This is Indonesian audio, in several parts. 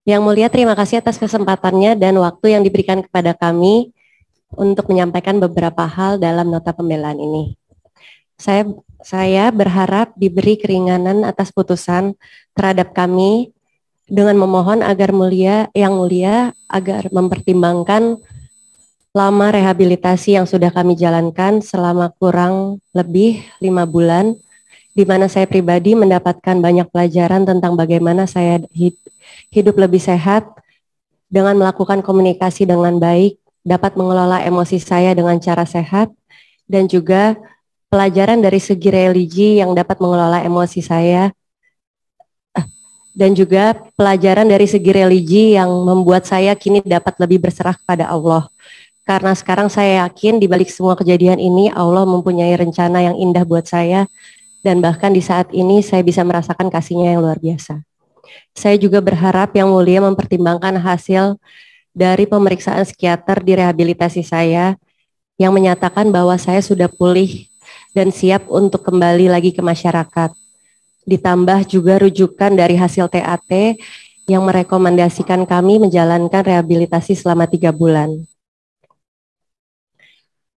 Yang Mulia, terima kasih atas kesempatannya dan waktu yang diberikan kepada kami untuk menyampaikan beberapa hal dalam nota pembelaan ini. Saya berharap diberi keringanan atas putusan terhadap kami dengan memohon agar Yang Mulia agar mempertimbangkan lama rehabilitasi yang sudah kami jalankan selama kurang lebih 5 bulan, di mana saya pribadi mendapatkan banyak pelajaran tentang bagaimana saya hidup lebih sehat dengan melakukan komunikasi dengan baik, dapat mengelola emosi saya dengan cara sehat, dan juga pelajaran dari segi religi yang dapat mengelola emosi saya, dan juga pelajaran dari segi religi yang membuat saya kini dapat lebih berserah kepada Allah. Karena sekarang saya yakin di balik semua kejadian ini Allah mempunyai rencana yang indah buat saya, dan bahkan di saat ini saya bisa merasakan kasih-Nya yang luar biasa. Saya juga berharap Yang Mulia mempertimbangkan hasil dari pemeriksaan psikiater di rehabilitasi saya yang menyatakan bahwa saya sudah pulih dan siap untuk kembali lagi ke masyarakat. Ditambah juga rujukan dari hasil TAT yang merekomendasikan kami menjalankan rehabilitasi selama 3 bulan.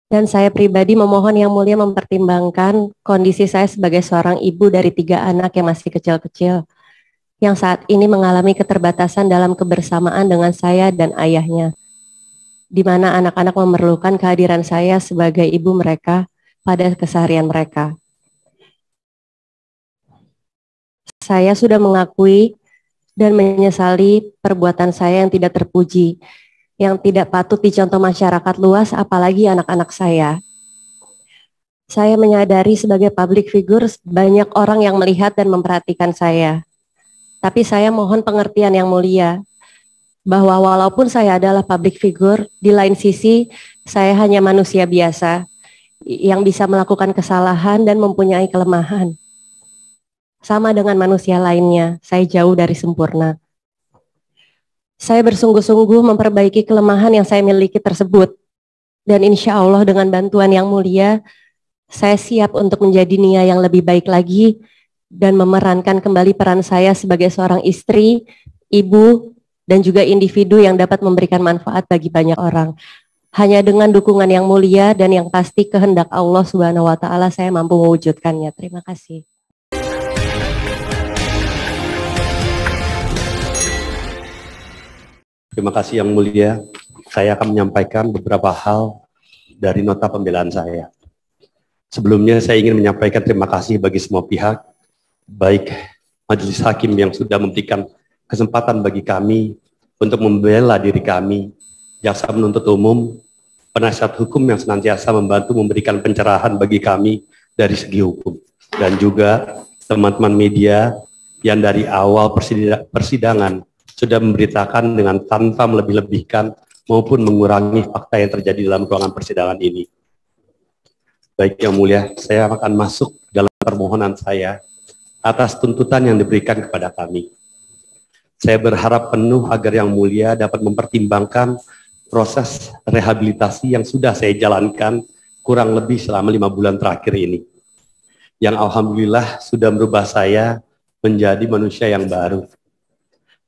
Dan saya pribadi memohon Yang Mulia mempertimbangkan kondisi saya sebagai seorang ibu dari 3 anak yang masih kecil-kecil, yang saat ini mengalami keterbatasan dalam kebersamaan dengan saya dan ayahnya, di mana anak-anak memerlukan kehadiran saya sebagai ibu mereka pada keseharian mereka. Saya sudah mengakui dan menyesali perbuatan saya yang tidak terpuji, yang tidak patut dicontoh masyarakat luas, apalagi anak-anak saya. Saya menyadari sebagai public figure banyak orang yang melihat dan memperhatikan saya. Tapi saya mohon pengertian Yang Mulia, bahwa walaupun saya adalah public figure, di lain sisi saya hanya manusia biasa yang bisa melakukan kesalahan dan mempunyai kelemahan. Sama dengan manusia lainnya, saya jauh dari sempurna. Saya bersungguh-sungguh memperbaiki kelemahan yang saya miliki tersebut. Dan insya Allah dengan bantuan Yang Mulia, saya siap untuk menjadi Nia yang lebih baik lagi dan memerankan kembali peran saya sebagai seorang istri, ibu, dan juga individu yang dapat memberikan manfaat bagi banyak orang. Hanya dengan dukungan Yang Mulia dan yang pasti kehendak Allah Subhanahu wa Ta'ala, saya mampu mewujudkannya. Terima kasih. Terima kasih Yang Mulia. Saya akan menyampaikan beberapa hal dari nota pembelaan saya. Sebelumnya saya ingin menyampaikan terima kasih bagi semua pihak, baik majelis hakim yang sudah memberikan kesempatan bagi kami untuk membela diri kami, jaksa penuntut umum, penasihat hukum yang senantiasa membantu memberikan pencerahan bagi kami dari segi hukum, dan juga teman-teman media yang dari awal persidangan sudah memberitakan dengan tanpa melebih-lebihkan maupun mengurangi fakta yang terjadi dalam ruangan persidangan ini. Baik Yang Mulia, saya akan masuk dalam permohonan saya atas tuntutan yang diberikan kepada kami. Saya berharap penuh agar Yang Mulia dapat mempertimbangkan proses rehabilitasi yang sudah saya jalankan kurang lebih selama 5 bulan terakhir ini, yang alhamdulillah sudah merubah saya menjadi manusia yang baru.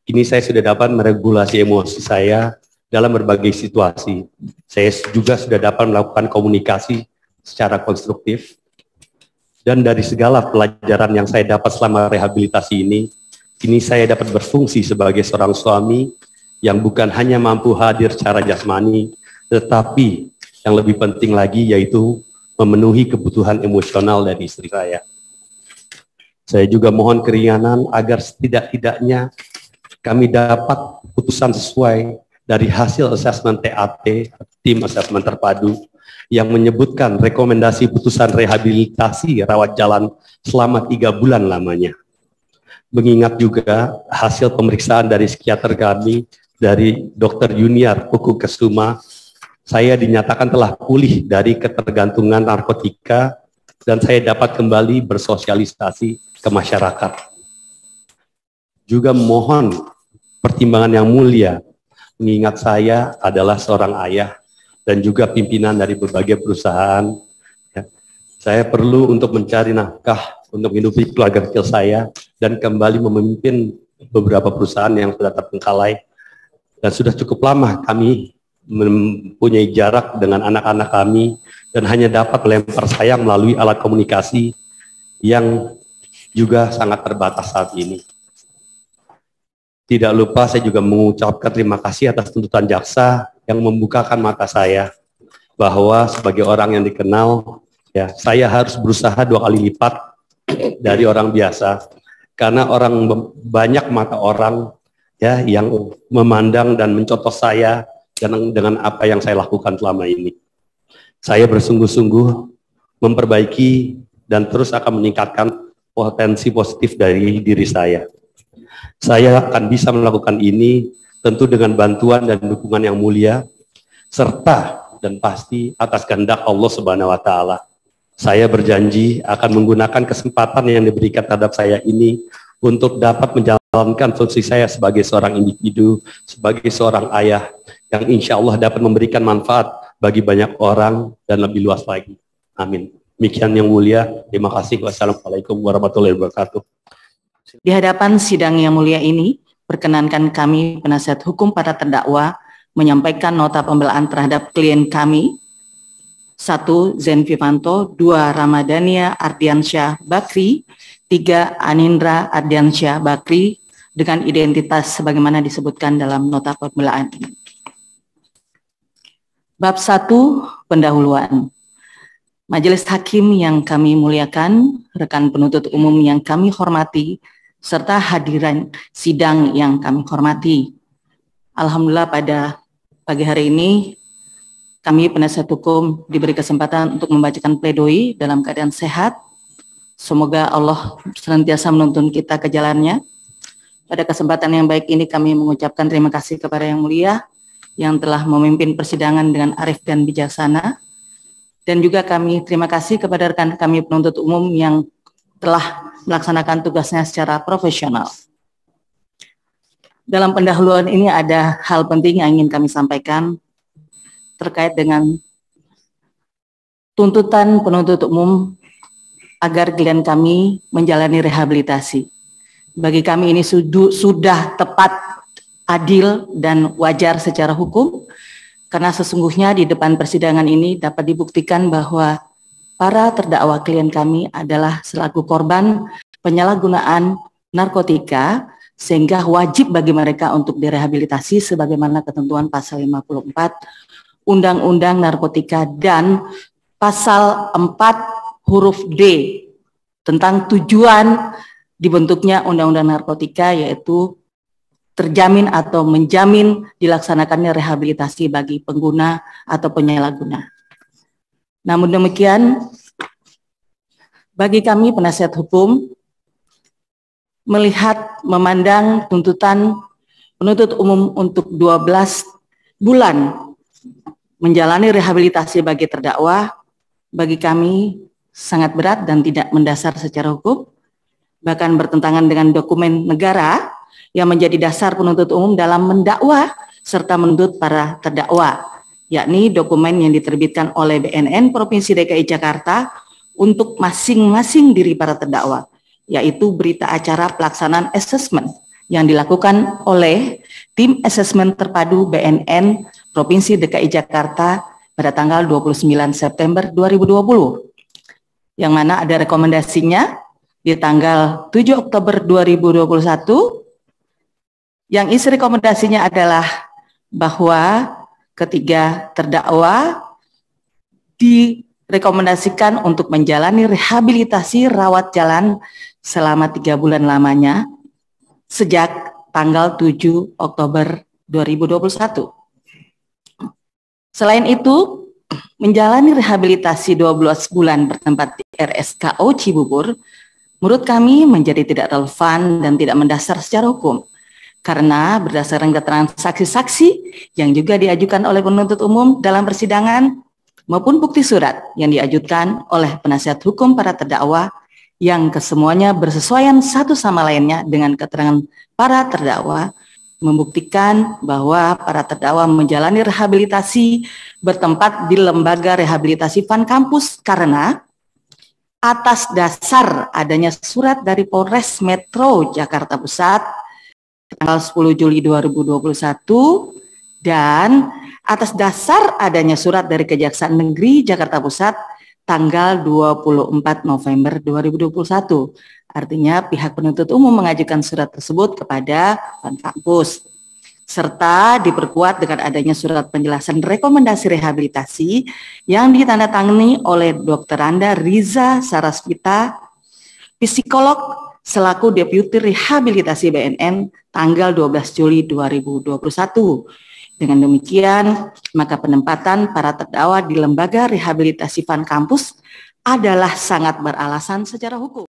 Kini saya sudah dapat meregulasi emosi saya dalam berbagai situasi. Saya juga sudah dapat melakukan komunikasi secara konstruktif. Dan dari segala pelajaran yang saya dapat selama rehabilitasi ini, kini saya dapat berfungsi sebagai seorang suami yang bukan hanya mampu hadir secara jasmani, tetapi yang lebih penting lagi yaitu memenuhi kebutuhan emosional dari istri saya. Saya juga mohon keringanan agar setidak-tidaknya kami dapat putusan sesuai dari hasil asesmen TAT, tim asesmen terpadu, yang menyebutkan rekomendasi putusan rehabilitasi rawat jalan selama 3 bulan lamanya. Mengingat juga hasil pemeriksaan dari psikiater kami, dari Dr. Yuniar Kuku Kesuma, saya dinyatakan telah pulih dari ketergantungan narkotika dan saya dapat kembali bersosialisasi ke masyarakat. Juga mohon pertimbangan Yang Mulia, mengingat saya adalah seorang ayah dan juga pimpinan dari berbagai perusahaan. Ya. Saya perlu untuk mencari nafkah untuk menghidupi keluarga kecil saya dan kembali memimpin beberapa perusahaan yang sudah terbengkalai, dan sudah cukup lama kami mempunyai jarak dengan anak-anak kami dan hanya dapat melempar sayang melalui alat komunikasi yang juga sangat terbatas saat ini. Tidak lupa saya juga mengucapkan terima kasih atas tuntutan jaksa yang membukakan mata saya bahwa sebagai orang yang dikenal, ya, saya harus berusaha 2 kali lipat dari orang biasa, karena banyak mata orang, ya, yang memandang dan mencontoh saya dengan apa yang saya lakukan selama ini. Saya bersungguh-sungguh memperbaiki dan terus akan meningkatkan potensi positif dari diri saya. Saya akan bisa melakukan ini tentu dengan bantuan dan dukungan yang mulia, serta dan pasti atas kehendak Allah Subhanahu wa Ta'ala. Saya berjanji akan menggunakan kesempatan yang diberikan terhadap saya ini untuk dapat menjalankan fungsi saya sebagai seorang individu, sebagai seorang ayah yang insya Allah dapat memberikan manfaat bagi banyak orang dan lebih luas lagi. Amin. Demikian yang mulia. Terima kasih. Wassalamualaikum warahmatullahi wabarakatuh. Di hadapan sidang yang mulia ini, perkenankan kami penasihat hukum para terdakwa menyampaikan nota pembelaan terhadap klien kami, 1. Zen Vivanto, 2. Ramadhania Ardiansyah Bakri, 3. Anindra Ardiansyah Bakri, dengan identitas sebagaimana disebutkan dalam nota pembelaan ini. Bab 1, pendahuluan. Majelis Hakim yang kami muliakan, rekan penuntut umum yang kami hormati, serta hadirin sidang yang kami hormati. Alhamdulillah pada pagi hari ini kami penasihat hukum diberi kesempatan untuk membacakan pledoi dalam keadaan sehat. Semoga Allah senantiasa menuntun kita ke jalannya. Pada kesempatan yang baik ini kami mengucapkan terima kasih kepada Yang Mulia yang telah memimpin persidangan dengan arif dan bijaksana. Dan juga kami terima kasih kepada rekan kami penuntut umum yang telah melaksanakan tugasnya secara profesional. Dalam pendahuluan ini ada hal penting yang ingin kami sampaikan terkait dengan tuntutan penuntut umum agar klien kami menjalani rehabilitasi. Bagi kami ini sudah tepat, adil, dan wajar secara hukum, karena sesungguhnya di depan persidangan ini dapat dibuktikan bahwa para terdakwa klien kami adalah selaku korban penyalahgunaan narkotika, sehingga wajib bagi mereka untuk direhabilitasi sebagaimana ketentuan pasal 54 Undang-Undang Narkotika dan pasal 4 huruf D tentang tujuan dibentuknya Undang-Undang Narkotika, yaitu terjamin atau menjamin dilaksanakannya rehabilitasi bagi pengguna atau penyalahguna. Namun demikian, bagi kami penasihat hukum, melihat memandang tuntutan penuntut umum untuk 12 bulan menjalani rehabilitasi bagi terdakwa, bagi kami sangat berat dan tidak mendasar secara hukum, bahkan bertentangan dengan dokumen negara yang menjadi dasar penuntut umum dalam mendakwa serta menuntut para terdakwa, yakni dokumen yang diterbitkan oleh BNN Provinsi DKI Jakarta untuk masing-masing diri para terdakwa, yaitu berita acara pelaksanaan asesmen yang dilakukan oleh tim asesmen terpadu BNN Provinsi DKI Jakarta pada tanggal 29 September 2020, yang mana ada rekomendasinya di tanggal 7 Oktober 2021, yang isi rekomendasinya adalah bahwa ketiga terdakwa direkomendasikan untuk menjalani rehabilitasi rawat jalan selama 3 bulan lamanya sejak tanggal 7 Oktober 2021. Selain itu, menjalani rehabilitasi 12 bulan bertempat di RSKO Cibubur, menurut kami menjadi tidak relevan dan tidak mendasar secara hukum, karena berdasarkan keterangan saksi-saksi yang juga diajukan oleh penuntut umum dalam persidangan maupun bukti surat yang diajukan oleh penasihat hukum para terdakwa yang kesemuanya bersesuaian satu sama lainnya dengan keterangan para terdakwa, membuktikan bahwa para terdakwa menjalani rehabilitasi bertempat di lembaga rehabilitasi Van Kampus karena atas dasar adanya surat dari Polres Metro Jakarta Pusat tanggal 10 Juli 2021 dan atas dasar adanya surat dari Kejaksaan Negeri Jakarta Pusat tanggal 24 November 2021. Artinya pihak penuntut umum mengajukan surat tersebut kepada kampus, serta diperkuat dengan adanya surat penjelasan rekomendasi rehabilitasi yang ditandatangani oleh Dr. Anda Riza Sarasvita, psikolog selaku Deputi Rehabilitasi BNN tanggal 12 Juli 2021. Dengan demikian, maka penempatan para terdakwa di lembaga rehabilitasi Van Kampus adalah sangat beralasan secara hukum.